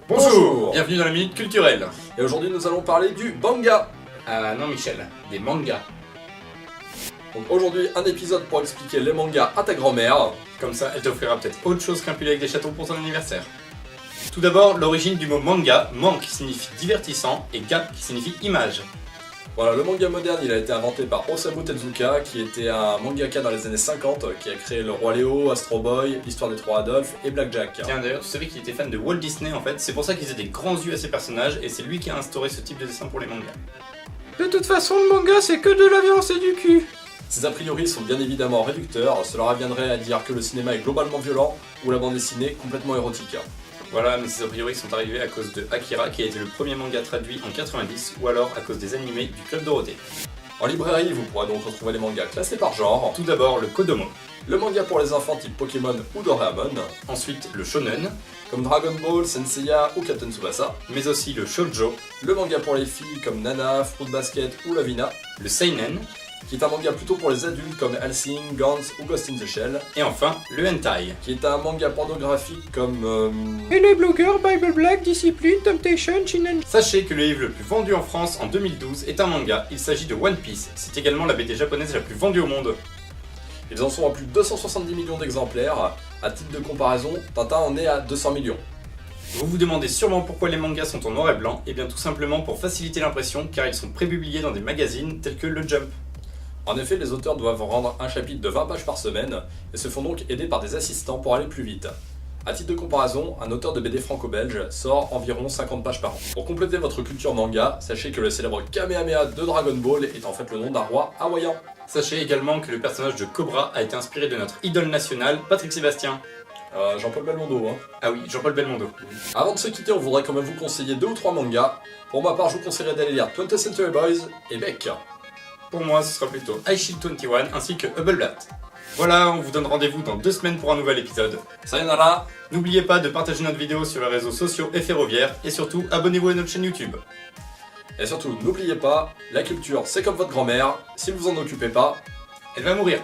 Bonjour, bienvenue dans la Minute Culturelle. Et aujourd'hui nous allons parler du manga. Ah non Michel, des mangas. Donc aujourd'hui un épisode pour expliquer les mangas à ta grand-mère. Comme ça, elle t'offrira peut-être autre chose qu'un pull avec des chatons pour ton anniversaire. Tout d'abord, l'origine du mot manga, man qui signifie divertissant et ga qui signifie image. Voilà, le manga moderne il a été inventé par Osamu Tezuka qui était un mangaka dans les années 50 qui a créé Le Roi Léo, Astro Boy, L'Histoire des Trois Adolphes et Blackjack. Tiens d'ailleurs, tu savais qu'il était fan de Walt Disney en fait, c'est pour ça qu'il faisait des grands yeux à ses personnages et c'est lui qui a instauré ce type de dessin pour les mangas. De toute façon, le manga c'est que de la violence et du cul. Ces a priori sont bien évidemment réducteurs, cela reviendrait à dire que le cinéma est globalement violent ou la bande dessinée complètement érotique. Voilà, mais ces a priori sont arrivés à cause de Akira qui a été le premier manga traduit en 90 ou alors à cause des animés du Club Dorothée. En librairie, vous pourrez donc retrouver les mangas classés par genre. Tout d'abord le Kodomo, Le manga pour les enfants type Pokémon ou Doraemon, ensuite le Shonen, comme Dragon Ball, Senseiya ou Captain Tsubasa. mais aussi le Shoujo, Le manga pour les filles comme Nana, Fruit Basket ou Lavina, le Seinen, qui est un manga plutôt pour les adultes comme Hellsing, Gantz ou Ghost in the Shell, et enfin le Hentai. qui est un manga pornographique comme... Et les blogueurs Bible Black, Discipline, Temptation, Shinen. Sachez que le livre le plus vendu en France en 2012 est un manga, il s'agit de One Piece, c'est également la BD japonaise la plus vendue au monde. Ils en sont à plus de 270 millions d'exemplaires. À titre de comparaison, Tintin en est à 200 millions. Vous vous demandez sûrement pourquoi les mangas sont en noir et blanc, et bien tout simplement pour faciliter l'impression car ils sont prépubliés dans des magazines tels que le Jump. En effet, les auteurs doivent rendre un chapitre de 20 pages par semaine et se font donc aider par des assistants pour aller plus vite. À titre de comparaison, un auteur de BD franco-belge sort environ 50 pages par an. Pour compléter votre culture manga, sachez que le célèbre Kamehameha de Dragon Ball est en fait le nom d'un roi hawaïen. Sachez également que le personnage de Cobra a été inspiré de notre idole nationale, Patrick Sébastien. Jean-Paul Belmondo, hein. Ah oui, Jean-Paul Belmondo. Avant de se quitter, on voudrait quand même vous conseiller 2 ou 3 mangas. Pour ma part, je vous conseillerais d'aller lire 20th Century Boys et Beck. Pour moi, ce sera plutôt iShield 21 ainsi que Hubbleblatt. Voilà, on vous donne rendez-vous dans 2 semaines pour un nouvel épisode. Sayonara! N'oubliez pas de partager notre vidéo sur les réseaux sociaux et ferroviaires, et surtout, abonnez-vous à notre chaîne YouTube. Et surtout, n'oubliez pas, la culture c'est comme votre grand-mère, si vous en occupez pas, Elle va mourir.